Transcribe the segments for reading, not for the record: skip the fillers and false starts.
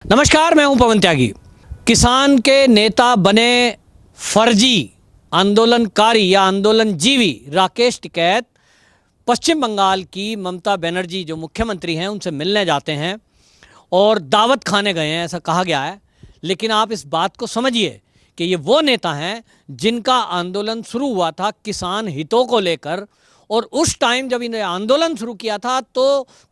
नमस्कार, मैं हूं पवन त्यागी। किसान के नेता बने फर्जी आंदोलनकारी या आंदोलनजीवी राकेश टिकैत पश्चिम बंगाल की ममता बनर्जी जो मुख्यमंत्री हैं उनसे मिलने जाते हैं और दावत खाने गए हैं, ऐसा कहा गया है। लेकिन आप इस बात को समझिए कि ये वो नेता हैं जिनका आंदोलन शुरू हुआ था किसान हितों को लेकर, और उस टाइम जब इन्हें आंदोलन शुरू किया था तो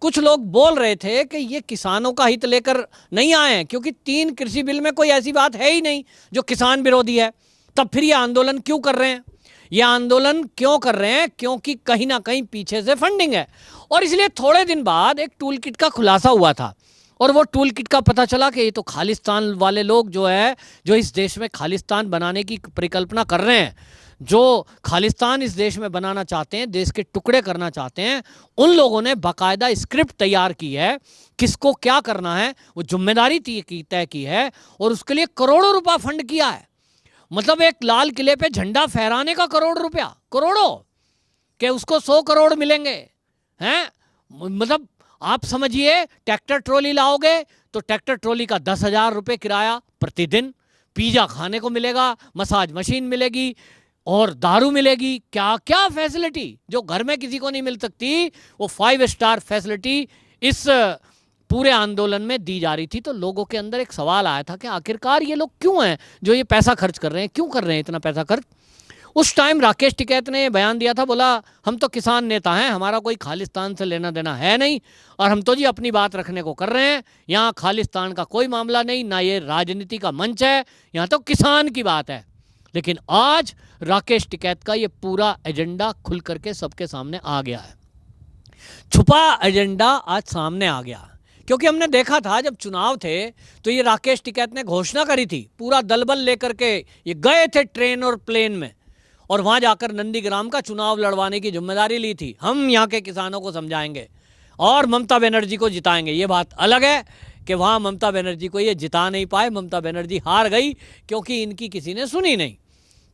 कुछ लोग बोल रहे थे कि ये किसानों का हित लेकर नहीं आए हैं, क्योंकि 3 कृषि बिल में कोई ऐसी बात है ही नहीं जो किसान विरोधी है। तब फिर ये आंदोलन क्यों कर रहे हैं? ये आंदोलन क्यों कर रहे हैं? क्योंकि कहीं ना कहीं पीछे से फंडिंग है। और इसलिए थोड़े दिन बाद एक टूल किट का खुलासा हुआ था, और वो टूल किट का पता चला कि ये तो खालिस्तान वाले लोग जो इस देश में खालिस्तान बनाने की परिकल्पना कर रहे हैं, जो खालिस्तान इस देश में बनाना चाहते हैं, देश के टुकड़े करना चाहते हैं, उन लोगों ने बाकायदा स्क्रिप्ट तैयार की है, किसको क्या करना है वो जिम्मेदारी तय की है, और उसके लिए करोड़ों रुपया फंड किया है। मतलब एक लाल किले पे झंडा फहराने का करोड़ों के उसको 100 करोड़ मिलेंगे हैं। मतलब आप समझिए, ट्रैक्टर ट्रॉली लाओगे तो ट्रैक्टर ट्रॉली का 10,000 रुपये किराया प्रतिदिन, पिज्जा खाने को मिलेगा, मसाज मशीन मिलेगी और दारू मिलेगी। क्या क्या फैसिलिटी जो घर में किसी को नहीं मिल सकती, वो 5 स्टार फैसिलिटी इस पूरे आंदोलन में दी जा रही थी। तो लोगों के अंदर एक सवाल आया था कि आखिरकार ये लोग क्यों हैं जो ये पैसा खर्च कर रहे हैं, क्यों कर रहे हैं इतना पैसा खर्च। उस टाइम राकेश टिकैत ने बयान दिया था, बोला हम तो किसान नेता हैं, हमारा कोई खालिस्तान से लेना देना है नहीं, और हम तो जी अपनी बात रखने को कर रहे हैं, यहाँ खालिस्तान का कोई मामला नहीं, ना ये राजनीति का मंच है, यहाँ तो किसान की बात है। लेकिन आज राकेश टिकैत का ये पूरा एजेंडा खुल करके सबके सामने आ गया है। छुपा एजेंडा आज सामने आ गया, क्योंकि हमने देखा था जब चुनाव थे तो ये राकेश टिकैत ने घोषणा करी थी, पूरा दलबल लेकर के ये गए थे ट्रेन और प्लेन में, और वहां जाकर नंदीग्राम का चुनाव लड़वाने की जिम्मेदारी ली थी। हम यहाँ के किसानों को समझाएंगे और ममता बनर्जी को जिताएंगे। ये बात अलग है कि वहाँ ममता बनर्जी को ये जिता नहीं पाए, ममता बनर्जी हार गई क्योंकि इनकी किसी ने सुनी नहीं।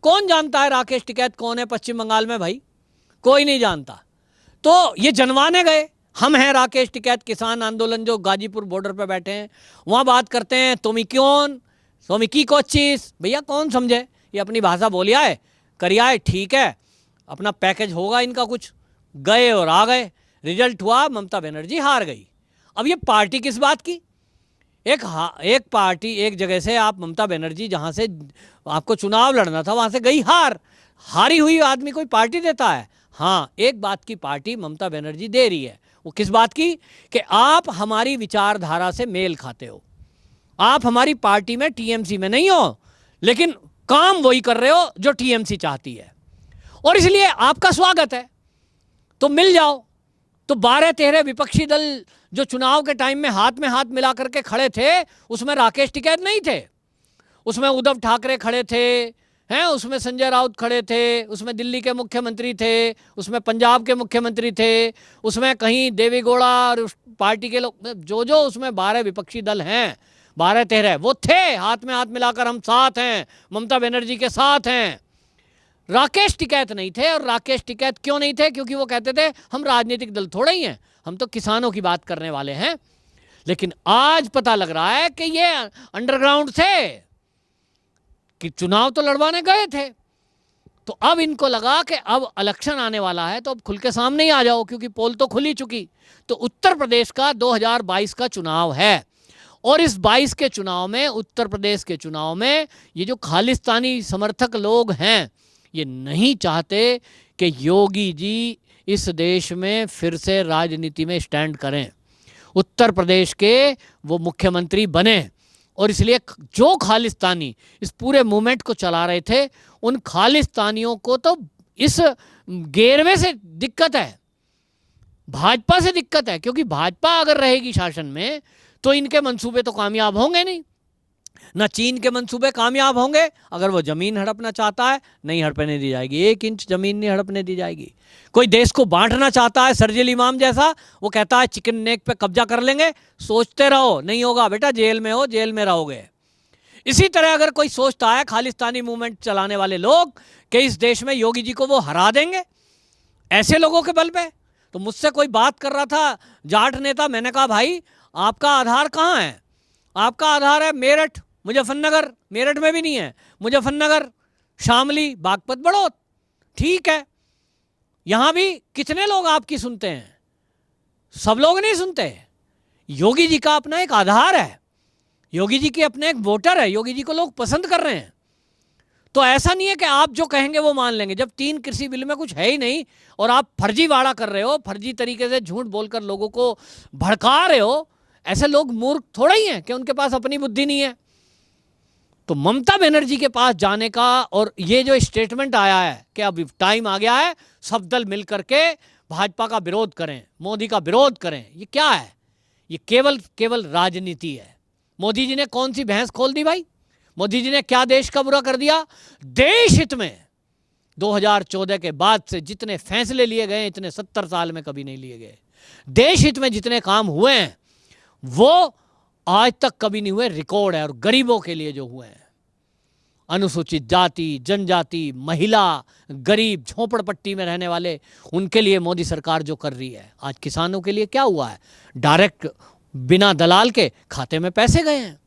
कौन जानता है राकेश टिकैत कौन है पश्चिम बंगाल में? भाई कोई नहीं जानता। तो ये जनवाने गए, हम हैं राकेश टिकैत, किसान आंदोलन जो गाजीपुर बॉर्डर पे बैठे हैं, वहाँ बात करते हैं तुमी क्यों, तुमी की कोचिस। भैया कौन समझे, ये अपनी भाषा बोलिया है, करिया है, ठीक है, अपना पैकेज होगा इनका कुछ। गए और आ गए, रिजल्ट हुआ ममता बनर्जी हार गई। अब ये पार्टी किस बात की? एक पार्टी, एक जगह से आप ममता बनर्जी जहाँ से आपको चुनाव लड़ना था वहाँ से गई हारी हुई आदमी कोई पार्टी देता है? हाँ, एक बात की पार्टी ममता बनर्जी दे रही है। वो किस बात की? कि आप हमारी विचारधारा से मेल खाते हो, आप हमारी पार्टी में टीएमसी में नहीं हो, लेकिन काम वही कर रहे हो जो टीएमसी चाहती है, और इसलिए आपका स्वागत है, तो मिल जाओ। तो 12-13 विपक्षी दल जो चुनाव के टाइम में हाथ मिला करके खड़े थे, उसमें राकेश टिकैत नहीं थे, उसमें उद्धव ठाकरे खड़े थे हैं, उसमें संजय राउत खड़े थे, उसमें दिल्ली के मुख्यमंत्री थे, उसमें पंजाब के मुख्यमंत्री थे, उसमें कहीं देवेगौड़ा और उस पार्टी के लोग, जो उसमें 12 विपक्षी दल हैं, 12-13 वो थे, हाथ में हाथ मिलाकर हम साथ हैं, ममता बनर्जी के साथ हैं। राकेश टिकैत नहीं थे। और राकेश टिकैत क्यों नहीं थे? क्योंकि वो कहते थे हम राजनीतिक दल थोड़े ही हैं, हम तो किसानों की बात करने वाले हैं। लेकिन आज पता लग रहा है कि ये अंडरग्राउंड थे, कि चुनाव तो लड़वाने गए थे, तो अब इनको लगा कि अब इलेक्शन आने वाला है तो अब खुल के सामने ही आ जाओ, क्योंकि पोल तो खुली चुकी। तो उत्तर प्रदेश का 2022 का चुनाव है, और इस 22 के चुनाव में, उत्तर प्रदेश के चुनाव में, ये जो खालिस्तानी समर्थक लोग हैं ये नहीं चाहते कि योगी जी इस देश में फिर से राजनीति में स्टैंड करें, उत्तर प्रदेश के वो मुख्यमंत्री बने। और इसलिए जो खालिस्तानी इस पूरे मूवमेंट को चला रहे थे, उन खालिस्तानियों को तो इस घेरवे से दिक्कत है, भाजपा से दिक्कत है, क्योंकि भाजपा अगर रहेगी शासन में तो इनके मंसूबे तो कामयाब होंगे नहीं, ना चीन के मंसूबे कामयाब होंगे। अगर वो ज़मीन हड़पना चाहता है, नहीं हड़पने दी जाएगी, 1 इंच ज़मीन नहीं हड़पने दी जाएगी। कोई देश को बांटना चाहता है, सरजिल इमाम जैसा, वो कहता है चिकन नेक पे कब्जा कर लेंगे, सोचते रहो, नहीं होगा बेटा, जेल में हो, जेल में रहोगे। इसी तरह अगर कोई सोचता है खालिस्तानी मूवमेंट चलाने वाले लोग कि इस देश में योगी जी को वो हरा देंगे ऐसे लोगों के बल पे, तो मुझसे कोई बात कर रहा था जाट नेता, मैंने कहा भाई आपका आधार कहाँ है? आपका आधार है मेरठ, मुजफ्फरनगर, मेरठ में भी नहीं है, मुजफ्फरनगर, शामली, बागपत, बड़ौत, ठीक है। यहां भी कितने लोग आपकी सुनते हैं? सब लोग नहीं सुनते। योगी जी का अपना एक आधार है, योगी जी के अपने एक वोटर है, योगी जी को लोग पसंद कर रहे हैं। तो ऐसा नहीं है कि आप जो कहेंगे वो मान लेंगे। जब 3 कृषि बिल में कुछ है ही नहीं और आप फर्जीवाड़ा कर रहे हो, फर्जी तरीके से झूठ बोलकर लोगों को भड़का रहे हो, ऐसे लोग मूर्ख थोड़ा ही हैं कि उनके पास अपनी बुद्धि नहीं है। तो ममता बनर्जी के पास जाने का और ये जो स्टेटमेंट आया है कि अब टाइम आ गया है सब दल मिलकर के भाजपा का विरोध करें, मोदी का विरोध करें, ये क्या है? ये केवल राजनीति है। मोदी जी ने कौन सी भैंस खोल दी भाई? मोदी जी ने क्या देश का बुरा कर दिया? देश हित में 2014 के बाद से जितने फैसले लिए गए इतने 70 साल में कभी नहीं लिए गए। देश हित में जितने काम हुए हैं वो आज तक कभी नहीं हुए, रिकॉर्ड है। और गरीबों के लिए जो हुए हैं, अनुसूचित जाति, जनजाति, महिला, गरीब, झोपड़पट्टी में रहने वाले, उनके लिए मोदी सरकार जो कर रही है। आज किसानों के लिए क्या हुआ है? डायरेक्ट बिना दलाल के खाते में पैसे गए हैं।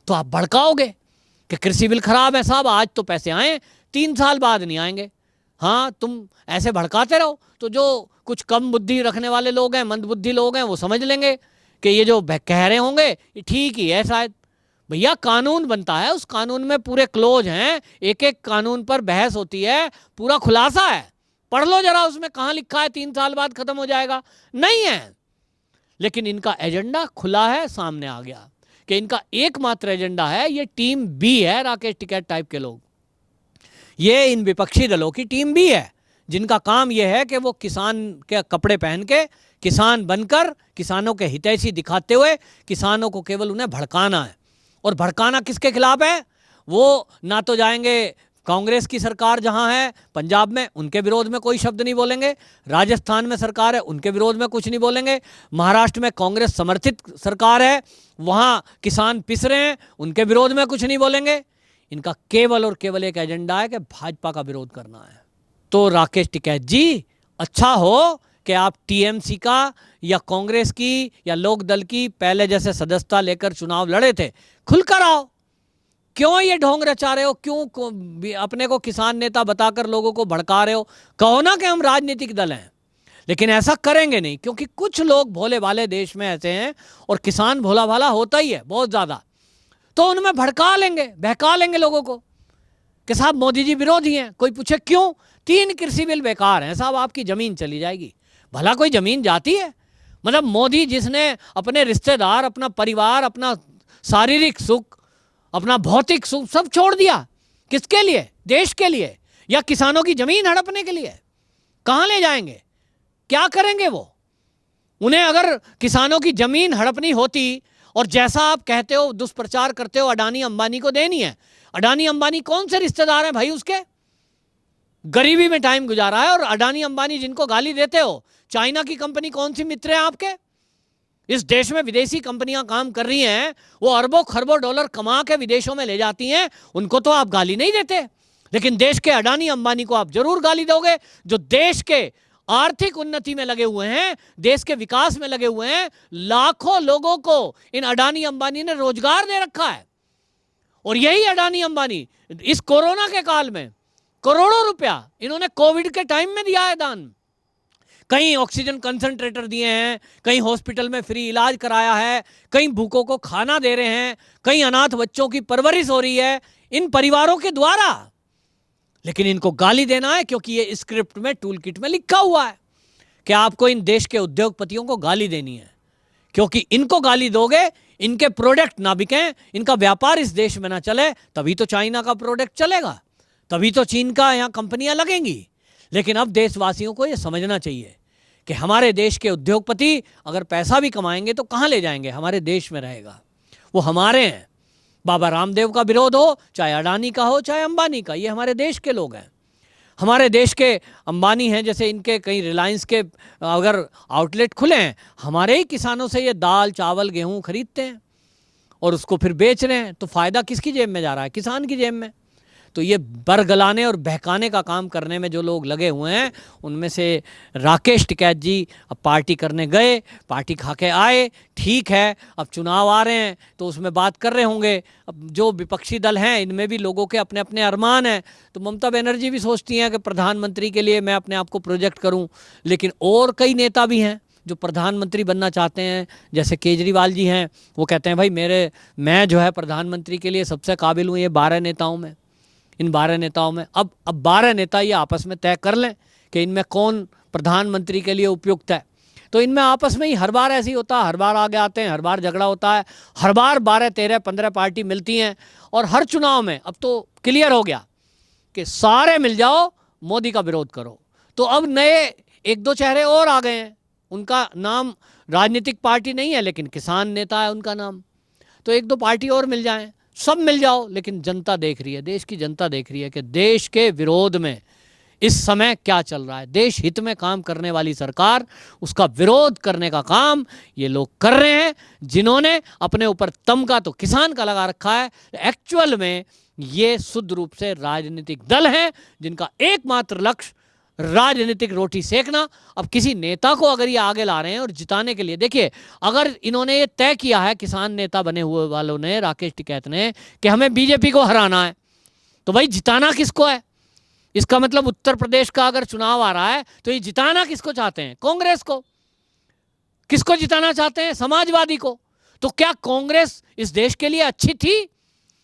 तो आप भड़काओगे कि कृषि बिल खराब है साहब, आज तो पैसे आए, 3 साल बाद नहीं आएंगे। हाँ, तुम ऐसे भड़काते रहो तो जो कुछ कम बुद्धि रखने वाले लोग हैं, मंदबुद्धि लोग हैं, वो समझ लेंगे कि ये जो कह रहे होंगे ये ठीक ही है शायद। भैया कानून बनता है, उस कानून में पूरे क्लोज हैं, एक एक कानून पर बहस होती है, पूरा खुलासा है, पढ़ लो जरा, उसमें कहाँ लिखा है 3 साल बाद खत्म हो जाएगा? नहीं है। लेकिन इनका एजेंडा खुला है, सामने आ गया कि इनका एकमात्र एजेंडा है, ये टीम बी है, राकेश टिकैत टाइप के लोग, ये इन विपक्षी दलों की टीम बी है, जिनका काम यह है कि वो किसान के कपड़े पहन के, किसान बनकर, किसानों के हितैषी दिखाते हुए किसानों को केवल उन्हें भड़काना है। और भड़काना किसके खिलाफ है? वो ना तो जाएंगे कांग्रेस की सरकार जहां है पंजाब में, उनके विरोध में कोई शब्द नहीं बोलेंगे, राजस्थान में सरकार है उनके विरोध में कुछ नहीं बोलेंगे, महाराष्ट्र में कांग्रेस समर्थित सरकार है वहां किसान पिस रहे हैं, उनके विरोध में कुछ नहीं बोलेंगे। इनका केवल और केवल एक एजेंडा है कि भाजपा का विरोध करना है। तो राकेश टिकैत जी, अच्छा हो कि आप टीएमसी का या कांग्रेस की या लोक दल की पहले जैसे सदस्यता लेकर चुनाव लड़े थे, खुलकर आओ। क्यों ये ढोंग रचा रहे हो? क्यों अपने को किसान नेता बताकर लोगों को भड़का रहे हो? कहो ना कि हम राजनीतिक दल हैं। लेकिन ऐसा करेंगे नहीं, क्योंकि कुछ लोग भोले भाले देश में ऐसे हैं, और किसान भोला भाला होता ही है बहुत ज्यादा, तो उनमें भड़का लेंगे, बहका लेंगे लोगों को कि साहब मोदी जी विरोधी हैं। कोई पूछे क्यों? 3 कृषि बिल बेकार हैं साहब, आपकी जमीन चली जाएगी। भला कोई जमीन जाती है? मतलब मोदी जिसने अपने रिश्तेदार, अपना परिवार, अपना शारीरिक सुख, अपना भौतिक सुख सब छोड़ दिया, किसके लिए? देश के लिए, या किसानों की जमीन हड़पने के लिए? कहां ले जाएंगे? क्या करेंगे वो? उन्हें अगर किसानों की जमीन हड़पनी होती और जैसा आप कहते हो, दुष्प्रचार करते हो, अडानी अंबानी को देनी है। अडानी अंबानी कौन से रिश्तेदार हैं भाई उसके? गरीबी में टाइम गुजारा है। और अडानी अंबानी जिनको गाली देते हो, चाइना की कंपनी कौन सी मित्र है आपके? इस देश में विदेशी कंपनियां काम कर रही हैं, वो अरबों खरबों डॉलर कमा के विदेशों में ले जाती हैं, उनको तो आप गाली नहीं देते। लेकिन देश के अडानी अंबानी को आप जरूर गाली दोगे, जो देश के आर्थिक उन्नति में लगे हुए हैं, देश के विकास में लगे हुए हैं। लाखों लोगों को इन अडानी अंबानी ने रोजगार दे रखा है। और यही अडानी अंबानी इस कोरोना के काल में करोड़ों रुपया इन्होंने कोविड के टाइम में दिया है दान। कहीं ऑक्सीजन कंसंट्रेटर दिए हैं, कहीं हॉस्पिटल में फ्री इलाज कराया है, कहीं भूखों को खाना दे रहे हैं, कहीं अनाथ बच्चों की परवरिश हो रही है इन परिवारों के द्वारा। लेकिन इनको गाली देना है क्योंकि ये स्क्रिप्ट में, टूल किट में लिखा हुआ है कि आपको इन देश के उद्योगपतियों को गाली देनी है, क्योंकि इनको गाली दोगे, इनके प्रोडक्ट ना बिकें, इनका व्यापार इस देश में ना चले, तभी तो चाइना का प्रोडक्ट चलेगा, तभी तो चीन का यहाँ कंपनियां लगेंगी। लेकिन अब देशवासियों को यह समझना चाहिए कि हमारे देश के उद्योगपति अगर पैसा भी कमाएंगे तो कहाँ ले जाएंगे? हमारे देश में रहेगा, वो हमारे हैं। बाबा रामदेव का विरोध हो, चाहे अडानी का हो, चाहे अंबानी का, ये हमारे देश के लोग हैं। हमारे देश के अंबानी हैं, जैसे इनके कहीं रिलायंस के अगर आउटलेट खुले हैं, हमारे ही किसानों से ये दाल चावल गेहूं खरीदते हैं और उसको फिर बेच रहे हैं। तो फायदा किसकी जेब में जा रहा है? किसान की जेब में। तो ये बरगलाने और बहकाने का काम करने में जो लोग लगे हुए हैं, उनमें से राकेश टिकैत जी अब पार्टी करने गए, पार्टी खा के आए, ठीक है, अब चुनाव आ रहे हैं तो उसमें बात कर रहे होंगे। अब जो विपक्षी दल हैं इनमें भी लोगों के अपने अपने अरमान हैं, तो ममता बनर्जी भी सोचती हैं कि प्रधानमंत्री के लिए मैं अपने आप को प्रोजेक्ट करूं, लेकिन और कई नेता भी हैं जो प्रधानमंत्री बनना चाहते हैं। जैसे केजरीवाल जी हैं, वो कहते हैं भाई मैं जो है प्रधानमंत्री के लिए सबसे काबिल हूँ ये 12 नेताओं में, इन 12 नेताओं में। अब 12 नेता ये आपस में तय कर लें कि इनमें कौन प्रधानमंत्री के लिए उपयुक्त है। तो इनमें आपस में ही हर बार ऐसे ही होता है, हर बार आगे आते हैं, हर बार झगड़ा होता है, हर बार 12, 13, 15 पार्टी मिलती हैं। और हर चुनाव में अब तो क्लियर हो गया कि सारे मिल जाओ, मोदी का विरोध करो। तो अब नए 1-2 चेहरे और आ गए हैं, उनका नाम राजनीतिक पार्टी नहीं है लेकिन किसान नेता है उनका नाम। तो 1-2 पार्टी और मिल जाएं, सब मिल जाओ, लेकिन जनता देख रही है, देश की जनता देख रही है कि देश के विरोध में इस समय क्या चल रहा है। देश हित में काम करने वाली सरकार, उसका विरोध करने का काम ये लोग कर रहे हैं, जिन्होंने अपने ऊपर तमगा तो किसान का लगा रखा है। एक्चुअल में ये शुद्ध रूप से राजनीतिक दल हैं जिनका एकमात्र लक्ष्य राजनीतिक रोटी सेकना। अब किसी नेता को अगर ये आगे ला रहे हैं और जिताने के लिए, देखिए अगर इन्होंने ये तय किया है, किसान नेता बने हुए वालों ने, राकेश टिकैत ने, कि हमें बीजेपी को हराना है, तो भाई जिताना किसको है? इसका मतलब उत्तर प्रदेश का अगर चुनाव आ रहा है तो ये जिताना किसको चाहते हैं? कांग्रेस को। किसको जिताना चाहते हैं? समाजवादी को। तो क्या कांग्रेस इस देश के लिए अच्छी थी?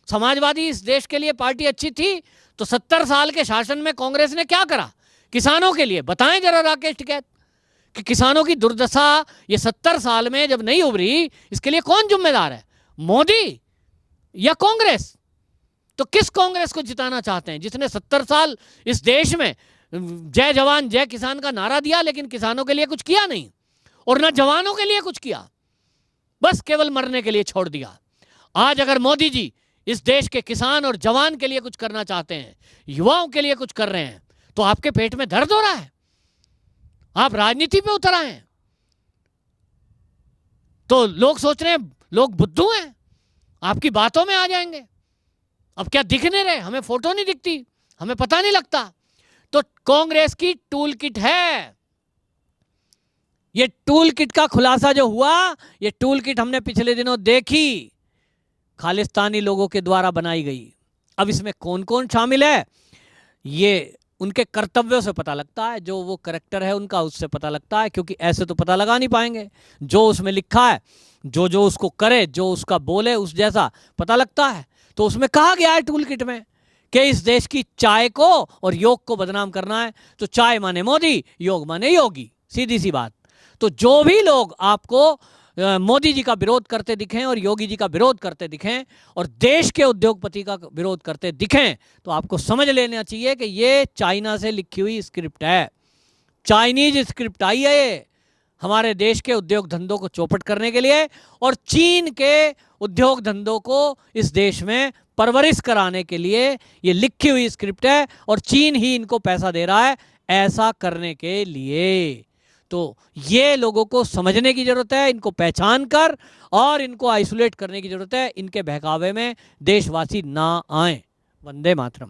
समाजवादी इस देश के लिए पार्टी अच्छी थी? तो 70 साल के शासन में कांग्रेस ने क्या करा किसानों के लिए? बताएं जरा राकेश टिकैत कि किसानों की दुर्दशा ये 70 साल में जब नहीं उभरी, इसके लिए कौन जिम्मेदार है? मोदी या कांग्रेस? तो किस कांग्रेस को जिताना चाहते हैं जिसने 70 साल इस देश में जय जवान जय किसान का नारा दिया लेकिन किसानों के लिए कुछ किया नहीं, और ना जवानों के लिए कुछ किया, बस केवल मरने के लिए छोड़ दिया। आज अगर मोदी जी इस देश के किसान और जवान के लिए कुछ करना चाहते हैं, युवाओं के लिए कुछ कर रहे हैं, तो आपके पेट में दर्द हो रहा है, आप राजनीति पे उतर आए हैं। तो लोग सोच रहे हैं लोग बुद्धू हैं, आपकी बातों में आ जाएंगे। अब क्या दिख नहीं रहे? हमें फोटो नहीं दिखती, हमें पता नहीं लगता। तो कांग्रेस की टूल किट है, ये टूल किट का खुलासा जो हुआ, ये टूल किट हमने पिछले दिनों देखी, खालिस्तानी लोगों के द्वारा बनाई गई। अब इसमें कौन कौन शामिल है ये उनके कर्तव्यों से पता लगता है, जो वो करैक्टर है उनका उससे पता लगता है, क्योंकि ऐसे तो पता लगा नहीं पाएंगे। जो उसमें लिखा है, जो जो उसको करे, जो उसका बोले, उस जैसा पता लगता है। तो उसमें कहा गया है टूल किट में कि इस देश की चाय को और योग को बदनाम करना है। तो चाय माने मोदी, योग माने योगी, सीधी सी बात। तो जो भी लोग आपको मोदी जी का विरोध करते दिखें और योगी जी का विरोध करते दिखें और देश के उद्योगपति का विरोध करते दिखें, तो आपको समझ लेना चाहिए कि ये चाइना से लिखी हुई स्क्रिप्ट है, चाइनीज स्क्रिप्ट आई है ये हमारे देश के उद्योग धंधों को चौपट करने के लिए, और चीन के उद्योग धंधों को इस देश में परवरिश कराने के लिए ये लिखी हुई स्क्रिप्ट है, और चीन ही इनको पैसा दे रहा है ऐसा करने के लिए। तो ये लोगों को समझने की जरूरत है, इनको पहचान कर और इनको आइसोलेट करने की जरूरत है। इनके बहकावे में देशवासी ना आए। वंदे मातरम।